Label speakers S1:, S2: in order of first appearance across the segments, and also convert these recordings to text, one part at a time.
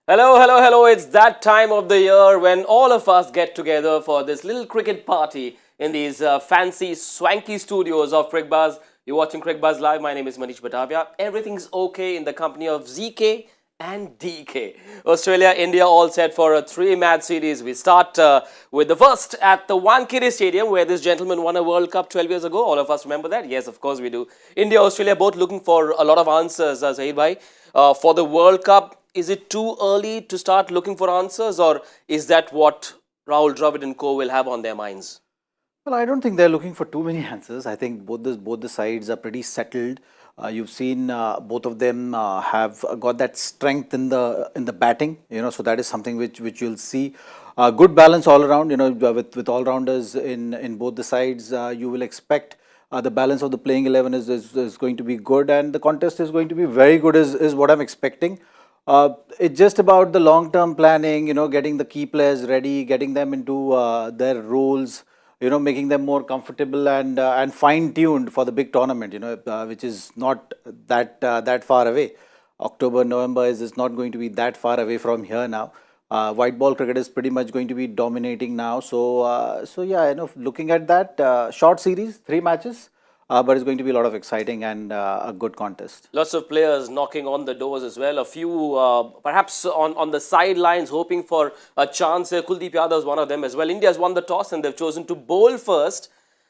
S1: Hello, hello, hello. It's that time of the year when all of us get together for this little cricket party in these fancy, swanky studios of Cricbuzz. You're watching Cricbuzz Live. My name is Manish Batavia. Everything's okay in the company of ZK and DK. Australia, India all set for a three-match series. We start with the first at the Wankhede Stadium where this gentleman won a World Cup 12 years ago. All of us remember that? Yes, of course we do. India, Australia both looking for a lot of answers, Zaheer bhai, for the World Cup. Is it too early to start looking for answers, or is that what Rahul Dravid and Co will have on their minds?
S2: Well, I don't think they're looking for too many answers. I think both the sides are pretty settled. You've seen both of them have got that strength in the batting. So that is something which you'll see. Good balance all around. With all rounders in both the sides, you will expect the balance of the playing 11 is going to be good, and the contest is going to be very good. Is what I'm expecting. It's just about the long-term planning, getting the key players ready, getting them into their roles, making them more comfortable and fine-tuned for the big tournament, which is not that far away. October, November is not going to be that far away from here now. White ball cricket is pretty much going to be dominating now. So yeah, looking at that short series, 3 matches, but it's going to be a lot of exciting and a good contest.
S1: Lots of players knocking on the doors as well. A few perhaps on the sidelines hoping for a chance. Kuldeep Yadav is one of them as well. India's won the toss and they've chosen to bowl first.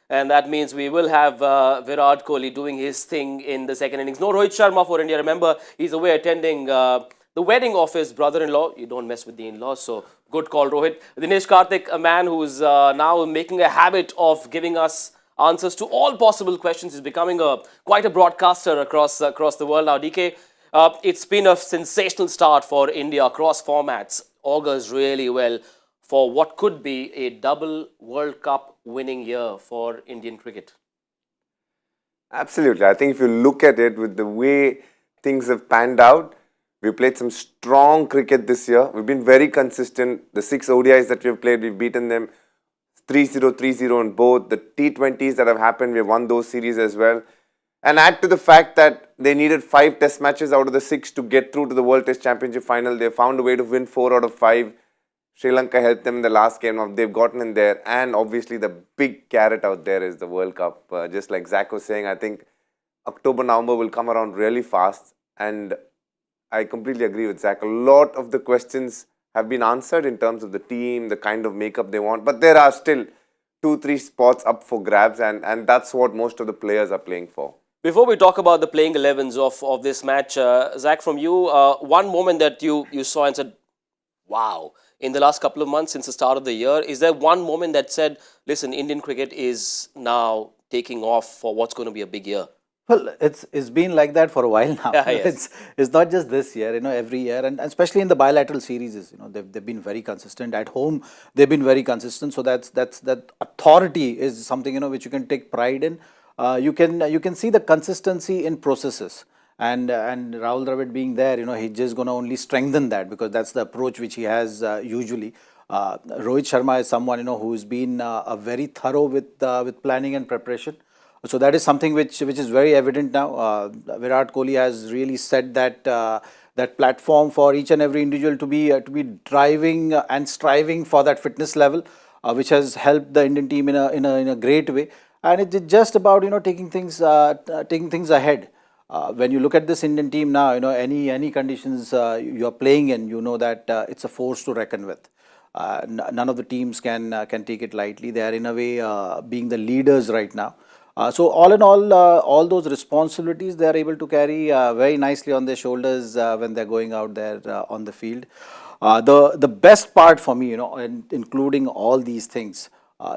S1: And that means we will have Virat Kohli doing his thing in the second innings. No Rohit Sharma for India. Remember, he's away attending the wedding of his brother-in-law. You don't mess with the in-laws, so good call, Rohit. Dinesh Karthik, a man who's now making a habit of giving us answers to all possible questions. He's becoming quite a broadcaster across the world now. DK, it's been a sensational start for India across formats. Augurs really well for what could be a double World Cup winning year for Indian cricket.
S3: Absolutely. I think if you look at it with the way things have panned out, we played some strong cricket this year. We've been very consistent. The 6 ODIs that we've played, we've beaten them 3-0, 3-0 in both. The T20s that have happened, we've won those series as well. And add to the fact that they needed 5 test matches out of the 6 to get through to the World Test Championship final. They found a way to win 4 out of 5. Sri Lanka helped them in the last game. Now they've gotten in there. And obviously the big carrot out there is the World Cup. Just like Zach was saying, I think October, November will come around really fast. And I completely agree with Zach. A lot of the questions have been answered in terms of the team, the kind of makeup they want. But there are still 2-3 spots up for grabs. And that's what most of the players are playing for.
S1: Before we talk about the playing 11s of this match, Zach, from you, one moment that you saw and said, wow, in the last couple of months since the start of the year, is there one moment that said, listen, Indian cricket is now taking off for what's going to be a big year?
S2: Well, it's been like that for a while now.
S1: Yeah, yes.
S2: It's not just this year, every year, and especially in the bilateral series, they've been very consistent. At home, they've been very consistent. So that authority is something which you can take pride in. You can see the consistency in processes, and Rahul Dravid being there, he's just gonna only strengthen that because that's the approach which he has usually. Rohit Sharma is someone who's been very thorough with planning and preparation. So that is something which is very evident now. Virat Kohli has really set that platform for each and every individual to be driving and striving for that fitness level, which has helped the Indian team in a great way. And it's just about taking things ahead. When you look at this Indian team now, any conditions you are playing in, that it's a force to reckon with. None of the teams can take it lightly. They are in a way being the leaders right now. So all in all those responsibilities they are able to carry very nicely on their shoulders when they're going out there on the field. The best part for me, including all these things,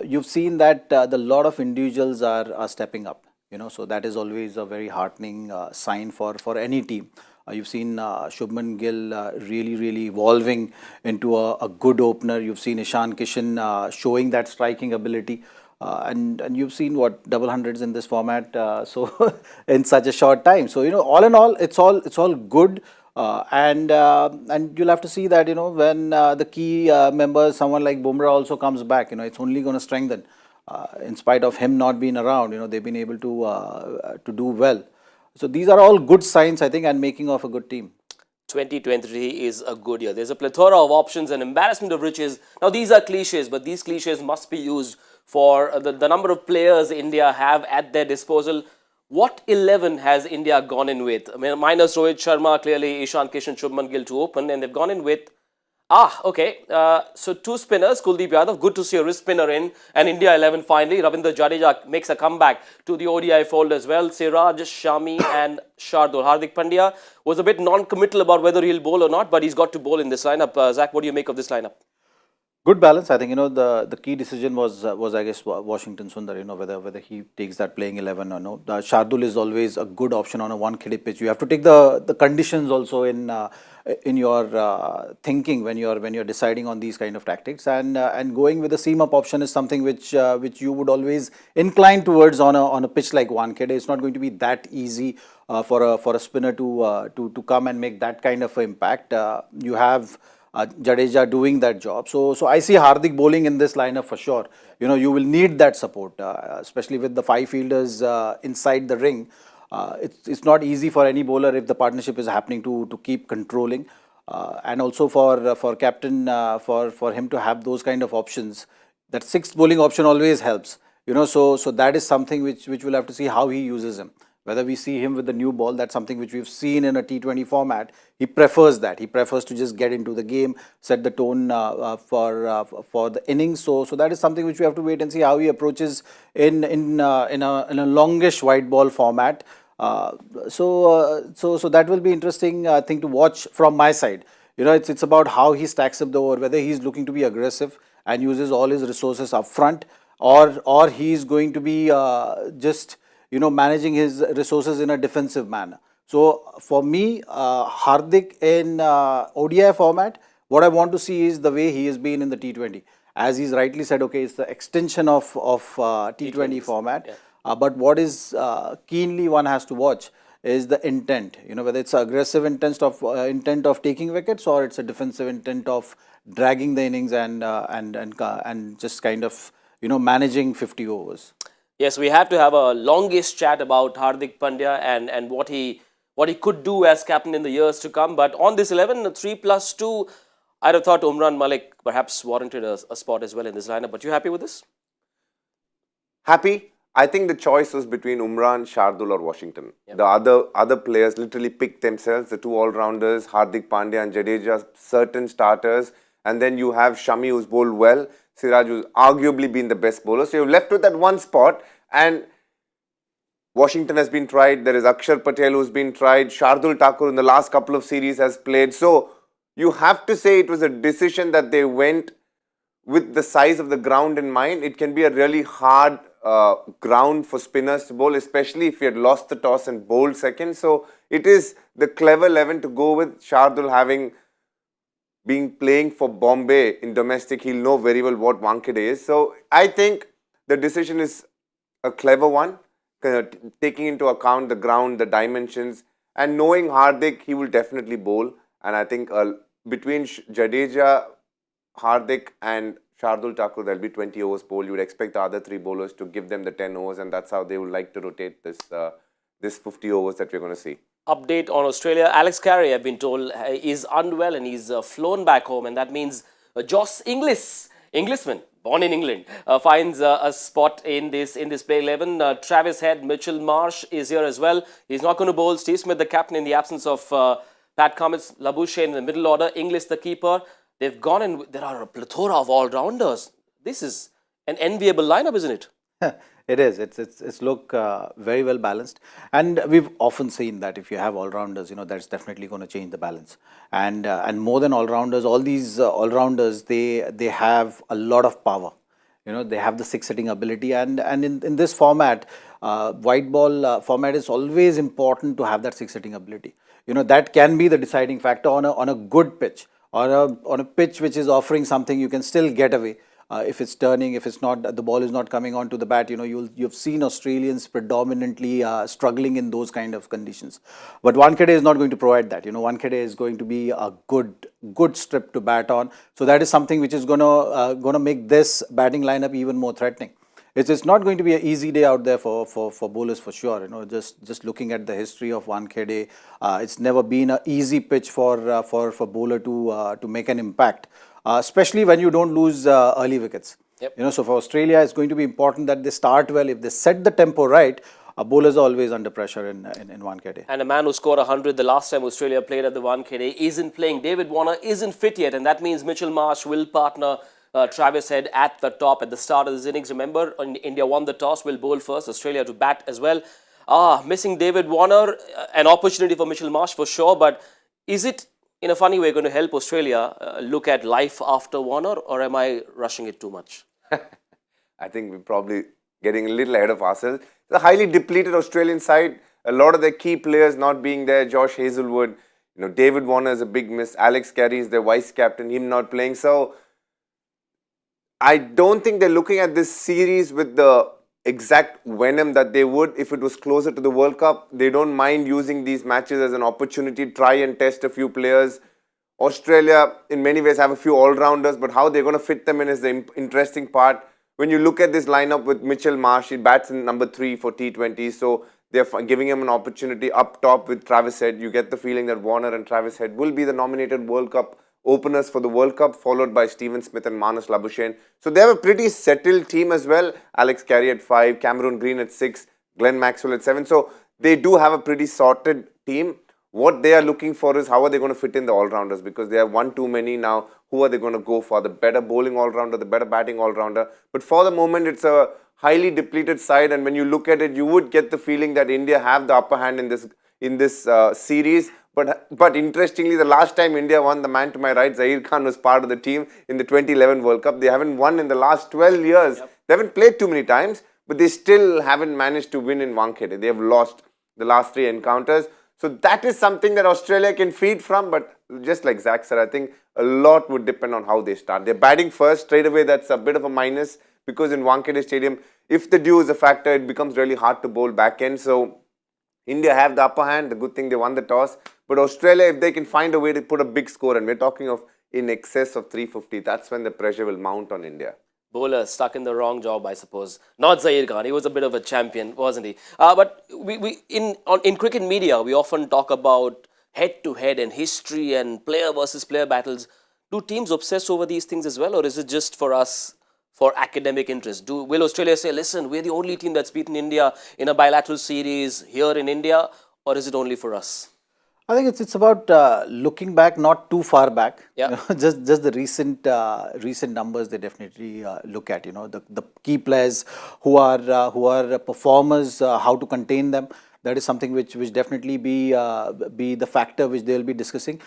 S2: you've seen that the lot of individuals are stepping up. So that is always a very heartening sign for any team. You've seen Shubman Gill really evolving into a good opener. You've seen Ishan Kishan showing that striking ability. And you've seen what double hundreds in this format, so in such a short time. So all in all, it's all good, and you'll have to see that when the key members, someone like Bumrah also comes back, it's only going to strengthen. In spite of him not being around, they've been able to do well. So these are all good signs, I think, and making of a good team.
S1: 2023 is a good year. There's a plethora of options and embarrassment of riches. Now, these are cliches, but these cliches must be used for the number of players India have at their disposal. What 11 has India gone in with? I mean, minus Rohit Sharma, clearly Ishan Kishan, Shubman Gill to open, and they've gone in with okay. So two spinners, Kuldeep Yadav, good to see a wrist spinner in, and India 11 finally. Ravindra Jadeja makes a comeback to the ODI fold as well. Siraj, Shami and Shardul. Hardik Pandya was a bit non-committal about whether he'll bowl or not, but he's got to bowl in this lineup. Zach, what do you make of this lineup?
S2: Good balance. I think, the key decision was I guess Washington Sundar, whether he takes that playing 11 or no. Shardul is always a good option on a 1 KD pitch. You have to take the conditions also in your thinking when you're deciding on these kind of tactics, and going with the seam up option is something which you would always incline towards on a pitch like 1 KD. It's not going to be that easy for a spinner to come and make that kind of impact. You have Jadeja doing that job. So I see Hardik bowling in this lineup for sure. You will need that support, especially with the 5 fielders inside the ring. It's not easy for any bowler if the partnership is happening to keep controlling, and also for captain for him to have those kind of options. That 6th bowling option always helps. So that is something which we'll have to see how he uses him. Whether we see him with the new ball, that's something which we've seen in a T20 format. He prefers that. He prefers to just get into the game, set the tone for the innings. So that is something which we have to wait and see how he approaches in a longish white ball format. So that will be interesting thing to watch from my side. It's about how he stacks up the over, whether he's looking to be aggressive and uses all his resources up front, or he's going to be just managing his resources in a defensive manner. So for me, Hardik in ODI format, what I want to see is the way he has been in the T20. As he's rightly said, okay, it's the extension of T20 format. Yeah. But what is keenly one has to watch is the intent. Whether it's aggressive intent of taking wickets, or it's a defensive intent of dragging the innings and just kind of managing 50 overs.
S1: Yes, we have to have a longest chat about Hardik Pandya and what he could do as captain in the years to come. But on this 11, 3+2, I'd have thought Umran Malik perhaps warranted a spot as well in this lineup. But you happy with this?
S3: Happy. I think the choice was between Umran, Shardul or Washington. Yep. The other players literally picked themselves, the 2 all-rounders, Hardik Pandya and Jadeja, certain starters. And then you have Shami, who's bowled well. Siraj, who's arguably been the best bowler. So you're left with that one spot, and Washington has been tried. There is Akshar Patel who's been tried. Shardul Thakur in the last couple of series has played. So you have to say it was a decision that they went with the size of the ground in mind. It can be a really hard ground for spinners to bowl, especially if you had lost the toss and bowled second. So it is the clever 11 to go with. Shardul being playing for Bombay in domestic, he'll know very well what Wankhede is. So I think the decision is a clever one, taking into account the ground, the dimensions, and knowing Hardik, he will definitely bowl. And I think between Jadeja, Hardik and Shardul Thakur, there'll be 20 overs bowled. You would expect the other 3 bowlers to give them the 10 overs, and that's how they would like to rotate this 50 overs that we're going to see.
S1: Update on Australia. Alex Carey, I've been told, is unwell and he's flown back home, and that means Josh Englishman, born in England, finds a spot in this play 11. Travis Head, Mitchell Marsh is here as well. He's not going to bowl. Steve Smith, the captain, in the absence of Pat Cummins, Labuschagne in the middle order, Inglis the keeper. They've gone in. There are a plethora of all-rounders. This is an enviable lineup, isn't it?
S2: It is. It's look very well balanced, and we've often seen that if you have all-rounders, that's definitely going to change the balance. And more than all-rounders, all these all-rounders, they have a lot of power. They have the 6-hitting ability, and in this format, white ball format, is always important to have that 6-hitting ability. That can be the deciding factor on a good pitch, or on a pitch which is offering something. You can still get away. If it's turning, if it's not, the ball is not coming onto the bat, you've seen Australians predominantly struggling in those kind of conditions. But Wankhede is not going to provide that. Wankhede is going to be a good strip to bat on. So that is something which is gonna make this batting lineup even more threatening. it's not going to be an easy day out there for bowlers for sure. You know, just looking at the history of Wankhede, it's never been an easy pitch for bowler to make an impact, especially when you don't lose early wickets.
S1: Yep.
S2: You know, so for Australia, it's going to be important that they start well. If they set the tempo right, bowlers are always under pressure in Wankhede.
S1: And a man who scored 100 the last time Australia played at the Wankhede isn't playing. David Warner isn't fit yet, and that means Mitchell Marsh will partner Travis Head at the top at the start of this innings. Remember, India won the toss, will bowl first, Australia to bat as well. Missing David Warner, an opportunity for Mitchell Marsh for sure, but is it in a funny way going to help Australia look at life after Warner, or am I rushing it too much?
S3: I think we're probably getting a little ahead of ourselves. The highly depleted Australian side, a lot of their key players not being there. Josh Hazlewood, you know, David Warner is a big miss. Alex Carey is their vice captain, him not playing. So I don't think they're looking at this series with the exact venom that they would if it was closer to the World Cup. They don't mind using these matches as an opportunity, try and test a few players. Australia, in many ways, have a few all-rounders, but how they're going to fit them in is the interesting part. When you look at this lineup with Mitchell Marsh, he bats in number 3 for T20, so they're giving him an opportunity up top with Travis Head. You get the feeling that Warner and Travis Head will be the nominated World Cup openers for the World Cup, followed by Steven Smith and Manas Labuschagne. So they have a pretty settled team as well. Alex Carey at 5, Cameron Green at 6, Glenn Maxwell at 7. So they do have a pretty sorted team. What they are looking for is how are they going to fit in the all-rounders, because they have one too many now. Who are they going to go for? The better bowling all-rounder, the better batting all-rounder. But for the moment, it's a highly depleted side, and when you look at it, you would get the feeling that India have the upper hand in this series. But interestingly, the last time India won, the man to my right, Zaheer Khan, was part of the team in the 2011 World Cup. They haven't won in the last 12 years. Yep. They haven't played too many times, but they still haven't managed to win in Wankhede. They have lost the last 3 encounters. So that is something that Australia can feed from, but just like Zach said, I think a lot would depend on how they start. They're batting first, straight away that's a bit of a minus, because in Wankhede Stadium, if the dew is a factor, it becomes really hard to bowl back end. So India have the upper hand, the good thing they won the toss. But Australia, if they can find a way to put a big score, and we're talking of in excess of 350, that's when the pressure will mount on India.
S1: Bowler stuck in the wrong job, I suppose. Not Zaheer Khan. He was a bit of a champion, wasn't he? But in cricket media, we often talk about head-to-head and history and player versus player battles. Do teams obsess over these things as well, or is it just for us for academic interest? Will Australia say, listen, we're the only team that's beaten India in a bilateral series here in India, or is it only for us?
S2: I think it's about looking back, not too far back.
S1: Yeah.
S2: You know, just the recent numbers they definitely look at. You know, the key players who are performers, how to contain them. That is something which definitely be the factor which they'll be discussing.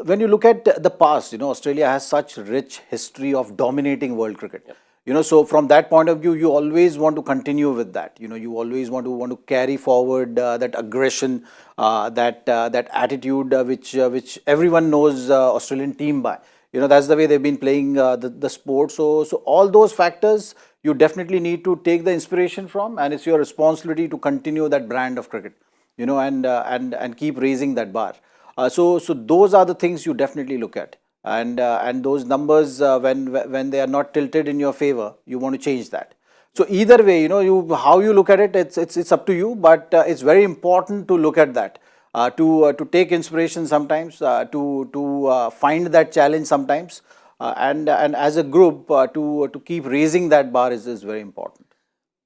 S2: When you look at the past, you know, Australia has such rich history of dominating world cricket. Yep. You know, so from that point of view, you always want to continue with that. You know, you always want to carry forward that aggression, that attitude, which everyone knows Australian team by. You know, that's the way they've been playing the sport. So all those factors you definitely need to take the inspiration from, and it's your responsibility to continue that brand of cricket. You know, and keep raising that bar. So those are the things you definitely look at. And those numbers, when they are not tilted in your favor, you want to change that. So either way, you know, how you look at it, it's up to you. But it's very important to look at that, to take inspiration sometimes, to find that challenge sometimes, and as a group to keep raising that bar is very important.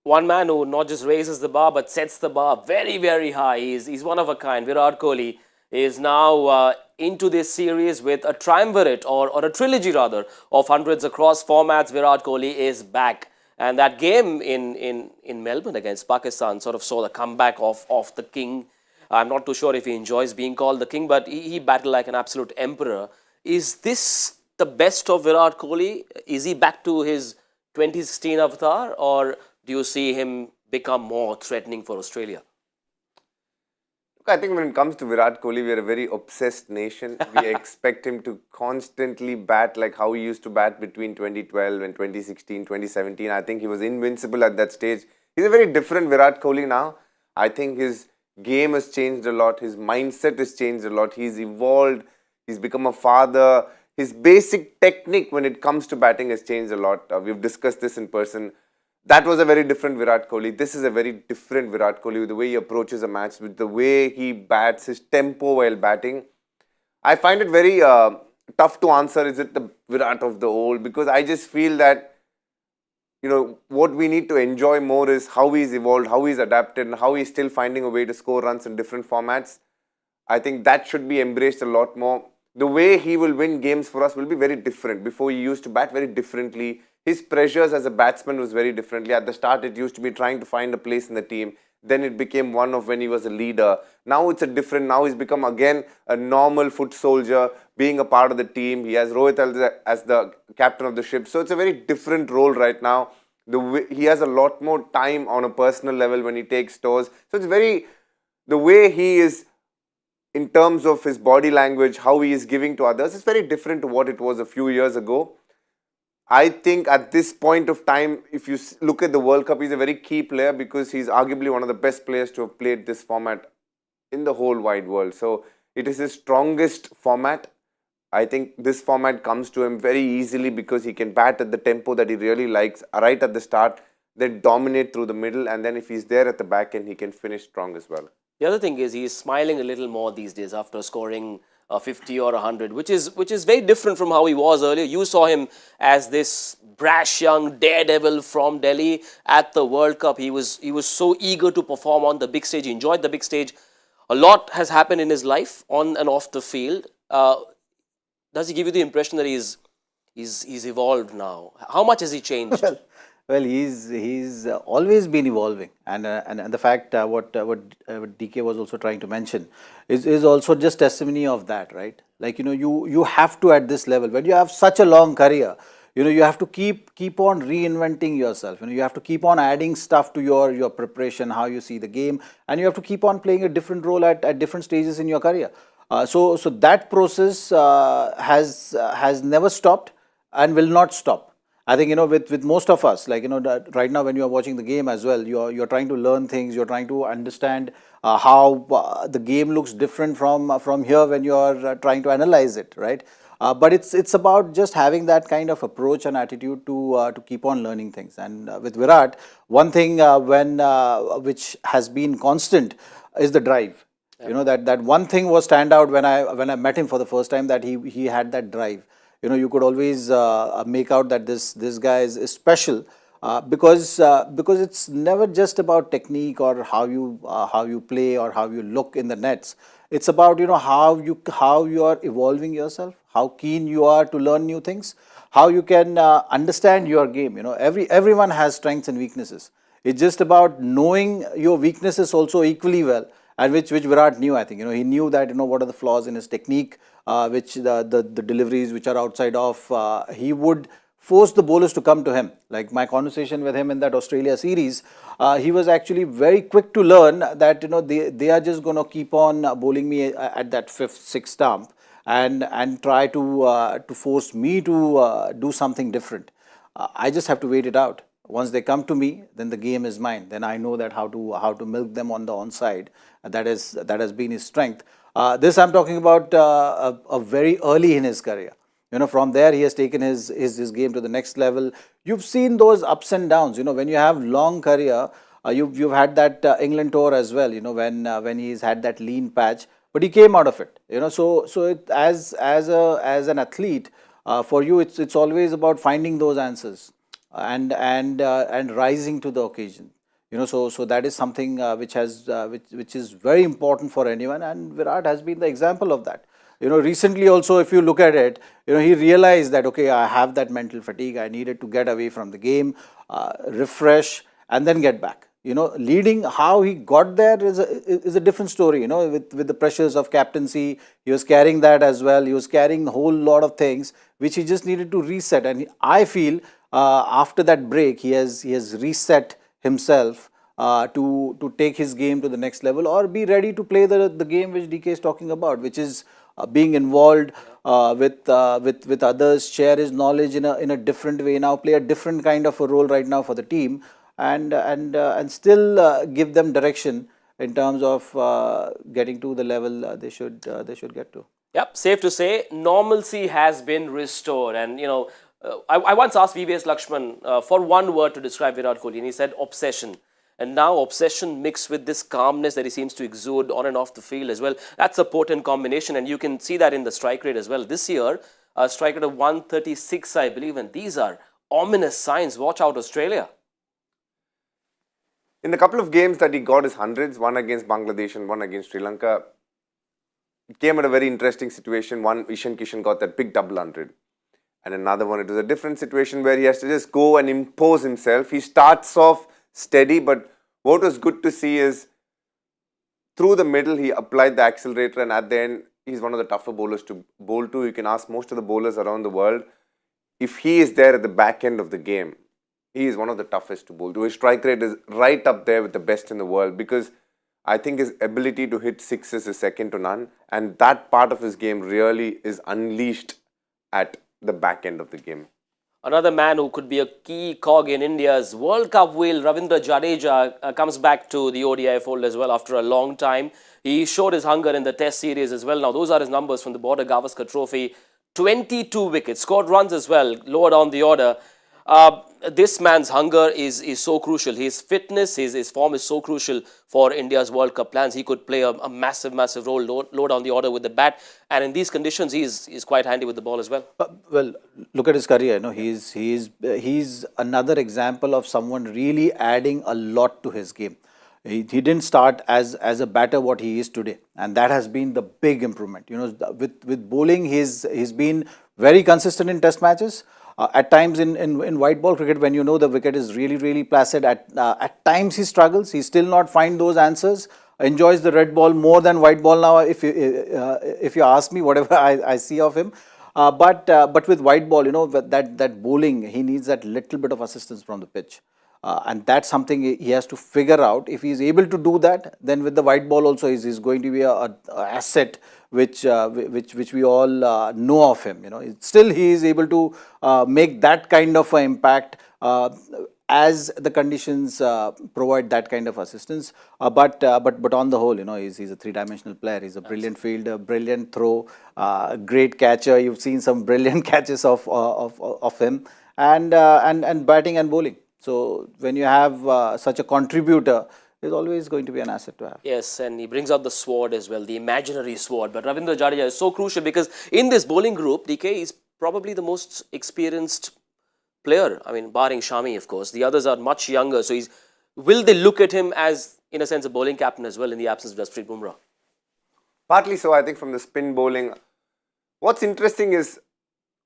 S1: One man who not just raises the bar but sets the bar very, very high. He's one of a kind. Virat Kohli is now into this series with a triumvirate or a trilogy rather of hundreds across formats. Virat Kohli is back, and that game in Melbourne against Pakistan sort of saw the comeback of the king. I'm not too sure if he enjoys being called the king, but he battled like an absolute emperor. Is this the best of Virat Kohli? Is he back to his 2016 avatar, or do you see him become more threatening for Australia?
S3: I think when it comes to Virat Kohli, we are a very obsessed nation. We expect him to constantly bat like how he used to bat between 2012 and 2016, 2017. I think he was invincible at that stage. He's a very different Virat Kohli now. I think his game has changed a lot. His mindset has changed a lot. He's evolved. He's become a father. His basic technique when it comes to batting has changed a lot. We've discussed this in person. That was a very different Virat Kohli. This is a very different Virat Kohli with the way he approaches a match, with the way he bats, his tempo while batting. I find it very tough to answer, is it the Virat of the old? Because I just feel that, you know, what we need to enjoy more is how he's evolved, how he's adapted, and how he's still finding a way to score runs in different formats. I think that should be embraced a lot more. The way he will win games for us will be very different. Before, he used to bat very differently. His pressures as a batsman was very differently. At the start, it used to be trying to find a place in the team. Then it became one of when he was a leader. Now it's a different, now he's become again a normal foot soldier, being a part of the team. He has Rohit as the captain of the ship. So it's a very different role right now. He has a lot more time on a personal level when he takes tours. So it's very, the way he is in terms of his body language, how he is giving to others, is very different to what it was a few years ago. I think at this point of time, if you look at the World Cup, he's a very key player because he's arguably one of the best players to have played this format in the whole wide world. So it is his strongest format. I think this format comes to him very easily because he can bat at the tempo that he really likes right at the start, then dominate through the middle, and then if he's there at the back end, he can finish strong as well.
S1: The other thing is he's smiling a little more these days after scoring 50 or 100, which is very different from how he was earlier. You saw him as this brash young daredevil from Delhi at the World Cup. He was so eager to perform on the big stage. He enjoyed the big stage. A lot has happened in his life on and off the field. Does he give you the impression that he's evolved now? How much has he changed?
S2: Well, he's always been evolving, and the fact what DK was also trying to mention is also just testimony of that, right? Like, you know, you have to, at this level, when you have such a long career, you know, you have to keep on reinventing yourself. You know, you have to keep on adding stuff to your preparation, how you see the game, and you have to keep on playing a different role at different stages in your career. So that process has never stopped and will not stop. I think, you know, with most of us, like, you know, right now when you are watching the game as well, you're trying to learn things, you're trying to understand how the game looks different from here when you are trying to analyze it, right? But it's about just having that kind of approach and attitude to keep on learning things. And with Virat, one thing which has been constant is the drive. You know, that one thing was stand out when I met him for the first time, that he had that drive. You know, you could always make out that this guy is special because it's never just about technique or how you play or how you look in the nets. It's about, you know, how you are evolving yourself, how keen you are to learn new things, how you can understand your game. You know, everyone has strengths and weaknesses. It's just about knowing your weaknesses also equally well, and which Virat knew. I think, you know, he knew that, you know, what are the flaws in his technique, which the deliveries which are outside of, he would force the bowlers to come to him. Like my conversation with him in that Australia series, he was actually very quick to learn that, you know, they are just going to keep on bowling me at that 5th, 6th stump and try to force me to do something different. I just have to wait it out. Once they come to me, then the game is mine. Then I know that how to milk them on the onside. That has been his strength. This I'm talking about a very early in his career. You know, from there he has taken his game to the next level. You've seen those ups and downs. You know, when you have long career, you've had that England tour as well. You know, when he's had that lean patch, but he came out of it. You know, so it, as an athlete, for you it's always about finding those answers and rising to the occasion. You know, so that is something which is very important for anyone, and Virat has been the example of that. You know, recently also, if you look at it, you know, he realized that, okay, I have that mental fatigue. I needed to get away from the game, refresh, and then get back. You know, leading, how he got there is a different story. You know, with the pressures of captaincy, he was carrying that as well. He was carrying a whole lot of things which he just needed to reset. And I feel after that break, he has reset himself to take his game to the next level, or be ready to play the game which DK is talking about, which is being involved with others, share his knowledge in a different way now, play a different kind of a role right now for the team, and still give them direction in terms of getting to the level they should get to.
S1: Yep, safe to say normalcy has been restored, and you know, I once asked VVS Lakshman for one word to describe Virat Kohli, and he said obsession. And now obsession mixed with this calmness that he seems to exude on and off the field as well. That's a potent combination, and you can see that in the strike rate as well. This year, a strike rate of 136, I believe, and these are ominous signs. Watch out, Australia.
S3: In the couple of games that he got his hundreds, one against Bangladesh and one against Sri Lanka, it came at a very interesting situation. One, Ishan Kishan got that big double hundred. And another one, it was a different situation where he has to just go and impose himself. He starts off steady, but what was good to see is through the middle, he applied the accelerator, and at the end, he's one of the tougher bowlers to bowl to. You can ask most of the bowlers around the world, if he is there at the back end of the game, he is one of the toughest to bowl to. His strike rate is right up there with the best in the world, because I think his ability to hit sixes is second to none, and that part of his game really is unleashed at the back end of the game.
S1: Another man who could be a key cog in India's World Cup wheel, Ravindra Jadeja, comes back to the ODI fold as well after a long time. He showed his hunger in the Test series as well. Now, those are his numbers from the Border Gavaskar Trophy. 22 wickets, scored runs as well, lower down the order. This man's hunger is so crucial. His fitness, his form is so crucial for India's World Cup plans. He could play a massive role, low down the order with the bat. And in these conditions, he's quite handy with the ball as well.
S2: Well, look at his career. He's another example of someone really adding a lot to his game. He didn't start as a batter what he is today, and that has been the big improvement. With bowling, he's been very consistent in Test matches. At times in white ball cricket, when the wicket is really placid, at times he struggles. He still not find those answers. Enjoys the red ball more than white ball now. If you ask me, whatever I see of him, but with white ball, that bowling, he needs that little bit of assistance from the pitch. And that's something he has to figure out. If he is able to do that, then with the white ball also is going to be a asset which we all know of him. Still he is able to make that kind of an impact as the conditions provide that kind of assistance. But on the whole, he's a three-dimensional player. He's a brilliant fielder, brilliant throw, great catcher. You've seen some brilliant catches of him, and batting and bowling. So when you have such a contributor, it's always going to be an asset to have.
S1: Yes, and he brings out the sword as well, the imaginary sword. But Ravindra Jadeja is so crucial because in this bowling group, DK is probably the most experienced player. I mean, barring Shami, of course. The others are much younger. So will they look at him as, in a sense, a bowling captain as well in the absence of Jasprit Bumrah?
S3: Partly so, I think, from the spin bowling. What's interesting is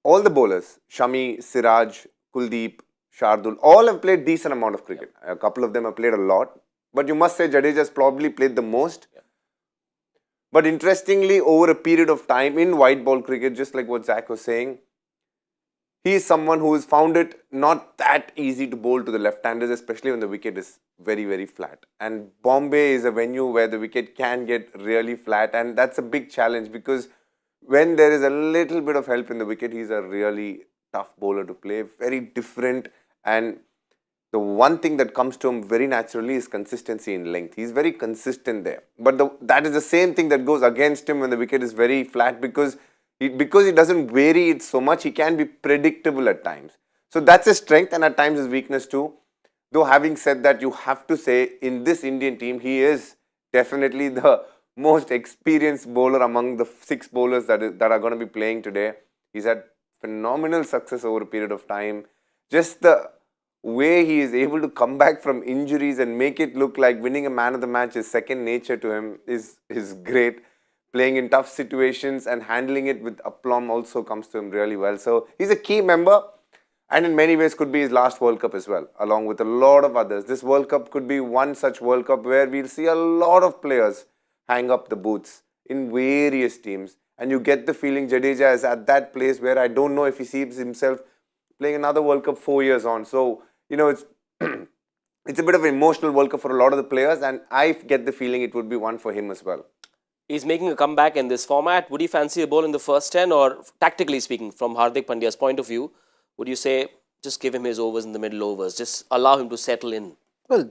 S3: all the bowlers, Shami, Siraj, Kuldeep, Shardul, all have played decent amount of cricket. A couple of them have played a lot. But you must say Jadeja has probably played the most. But interestingly, over a period of time in white ball cricket, just like what Zach was saying, he is someone who has found it not that easy to bowl to the left-handers, especially when the wicket is very flat. And Bombay is a venue where the wicket can get really flat, and that's a big challenge because when there is a little bit of help in the wicket, he's a really tough bowler to play, very different. And the one thing that comes to him very naturally is consistency in length. He's very consistent there. But that is the same thing that goes against him when the wicket is very flat because he doesn't vary it so much, he can be predictable at times. So that's his strength and at times his weakness too. Though having said that, you have to say in this Indian team, he is definitely the most experienced bowler among the 6 bowlers that are going to be playing today. He's had phenomenal success over a period of time. Just the way he is able to come back from injuries and make it look like winning a man of the match is second nature to him is great. Playing in tough situations and handling it with aplomb also comes to him really well. So he's a key member and in many ways could be his last World Cup as well, along with a lot of others. This World Cup could be one such World Cup where we'll see a lot of players hang up the boots in various teams. And you get the feeling Jadeja is at that place where I don't know if he sees himself playing another World Cup 4 years on. So, it's it's a bit of an emotional World Cup for a lot of the players, and I get the feeling it would be one for him as well.
S1: He's making a comeback in this format. Would you fancy a ball in the first 10, or tactically speaking, from Hardik Pandya's point of view, would you say just give him his overs in the middle overs, just allow him to settle in?
S2: Well,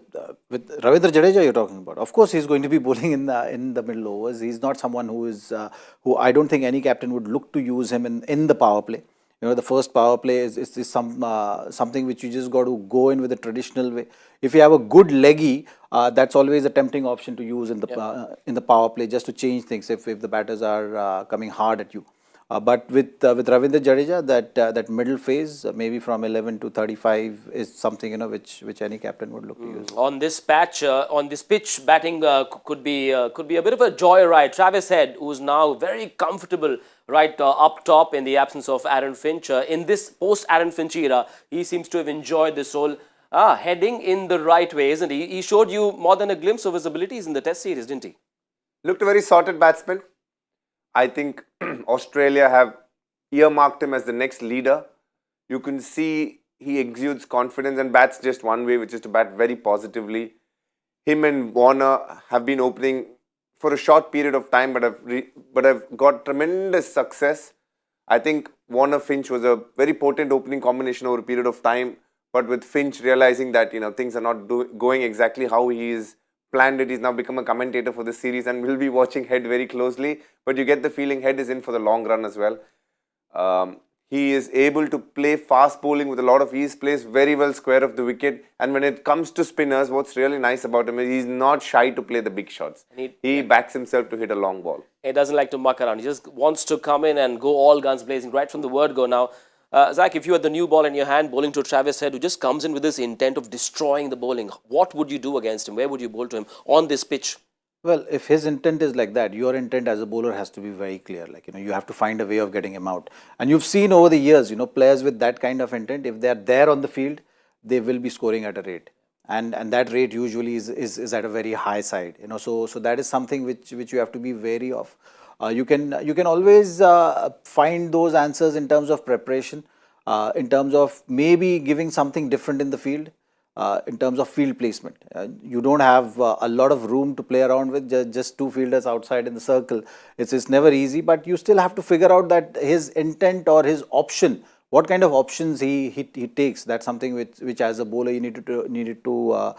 S2: with Ravindra Jadeja you're talking about, of course he's going to be bowling in the middle overs. He's not someone who I don't think any captain would look to use him in the power play. The first power play is something which you just got to go in with the traditional way. If you have a good leggy, that's always a tempting option to use in the power play, just to change things if the batters are coming hard at you. But with Ravindra Jadeja, that middle phase, maybe from 11 to 35, is something which any captain would look to use.
S1: On this pitch, batting could be a bit of a joyride. Travis Head, who's now very comfortable right up top in the absence of Aaron Finch. In this post-Aaron Finch era, he seems to have enjoyed this role, heading in the right way, isn't he? He showed you more than a glimpse of his abilities in the Test series, didn't he?
S3: Looked a very sorted batsman. I think Australia have earmarked him as the next leader. You can see he exudes confidence and bats just one way, which is to bat very positively. Him and Warner have been opening for a short period of time, but have got tremendous success. I think Warner-Finch was a very potent opening combination over a period of time, but with Finch realizing that things are not going exactly how he is planned it, he's now become a commentator for the series and will be watching Head very closely. But you get the feeling Head is in for the long run as well. He is able to play fast bowling with a lot of ease, plays very well square of the wicket. And when it comes to spinners, what's really nice about him is he's not shy to play the big shots. He backs himself to hit a long ball.
S1: He doesn't like to muck around. He just wants to come in and go all guns blazing right from the word go. Now, Zach, if you had the new ball in your hand, bowling to Travis Head, who just comes in with this intent of destroying the bowling, what would you do against him? Where would you bowl to him on this pitch?
S2: Well, if his intent is like that, your intent as a bowler has to be very clear. You have to find a way of getting him out. And you've seen over the years, players with that kind of intent, if they're there on the field, they will be scoring at a rate. And that rate usually is at a very high side. So that is something which you have to be wary of. You can always find those answers in terms of preparation, in terms of maybe giving something different in the field. In terms of field placement, you don't have a lot of room to play around with, just two fielders outside in the circle. It's never easy, but you still have to figure out that his intent or his option, what kind of options he takes. That's something which as a bowler you needed to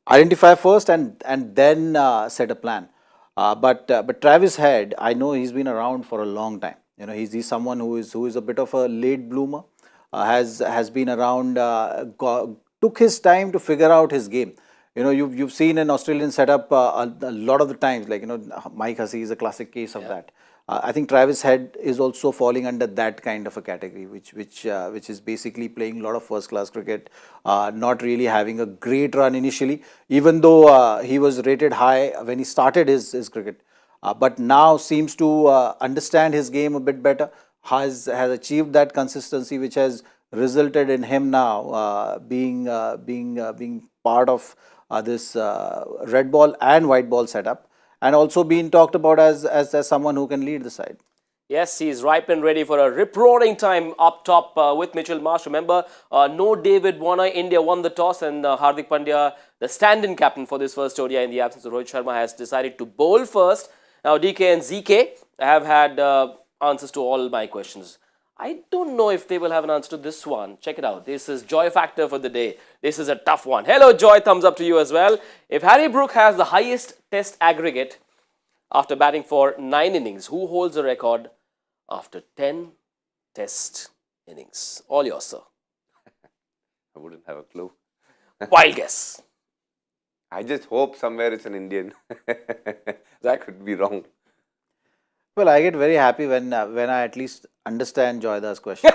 S2: identify first and then set a plan. But Travis Head, I know he's been around for a long time. He's someone who is a bit of a late bloomer, has been around. Took his time to figure out his game. You've seen an Australian setup a lot of the times, Mike Hussey is a classic case of that. I think Travis Head is also falling under that kind of a category, which is basically playing a lot of first-class cricket, not really having a great run initially, even though he was rated high when he started his cricket. But now seems to understand his game a bit better, has achieved that consistency, which has resulted in him now being part of this red ball and white ball setup, and also being talked about as someone who can lead the side.
S1: Yes, he's ripe and ready for a rip-roaring time up top with Mitchell Marsh. Remember, no David Warner. India won the toss, and Hardik Pandya, the stand-in captain for this first ODI in the absence of Rohit Sharma, has decided to bowl first. Now, DK and ZK have had answers to all my questions. I don't know if they will have an answer to this one. Check it out. This is Joy Factor for the day. This is a tough one. Hello, Joy. Thumbs up to you as well. If Harry Brook has the highest test aggregate after batting for 9 innings, who holds the record after 10 test innings? All yours, sir.
S3: I wouldn't have a clue.
S1: Wild guess.
S3: I just hope somewhere it's an Indian. That could be wrong.
S2: Well, I get very happy when I at least understand Joyda's question.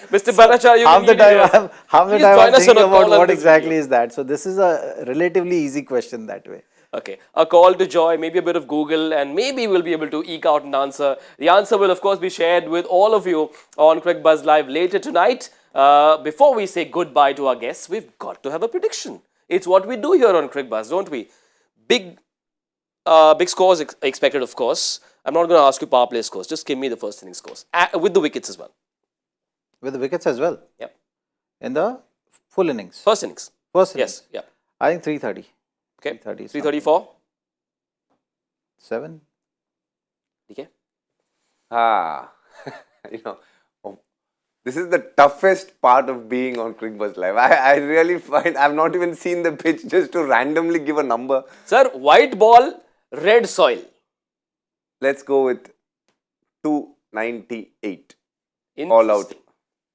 S1: Mr. Bhattacharya,
S2: half the time I'm thinking about what exactly
S1: video.
S2: is that. So this is a relatively easy question that way.
S1: Okay, a call to Joy, maybe a bit of Google, and maybe we'll be able to eke out an answer. The answer will, of course, be shared with all of you on Cricbuzz Live later tonight. Before we say goodbye to our guests, we've got to have a prediction. It's what we do here on Cricbuzz, don't we? Big scores expected, of course. I'm not going to ask you power play scores. Just give me the first inning scores with the wickets as well.
S2: With the wickets as well?
S1: Yep.
S2: In the full innings?
S1: First innings.
S2: First innings?
S1: Yes. Yep.
S2: I think 330.
S1: Okay.
S2: 334? 7.
S1: Okay.
S3: This is the toughest part of being on Cricbuzz Live. I really find I've not even seen the pitch just to randomly give a number.
S1: Sir, white ball, red soil.
S3: Let's go with 2 98. All out.
S1: Interesting.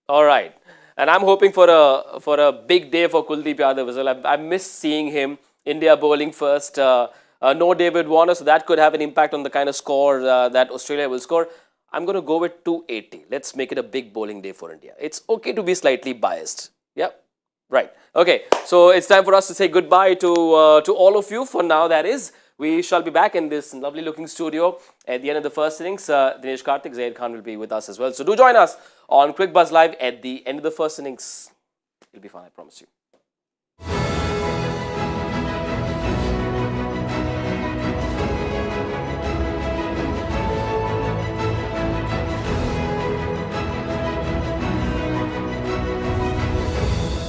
S1: All right. And I'm hoping for a big day for Kuldeep Yadav as well. I miss seeing him. India bowling first. No David Warner, so that could have an impact on the kind of score that Australia will score. I'm going to go with 280. Let's make it a big bowling day for India. It's okay to be slightly biased. Yep. Right. Okay. So it's time for us to say goodbye to all of you for now. That is, we shall be back in this lovely looking studio at the end of the first innings. Dinesh Karthik, Zaheer Khan will be with us as well. So do join us on Cricbuzz Live at the end of the first innings. It'll be fun, I promise you.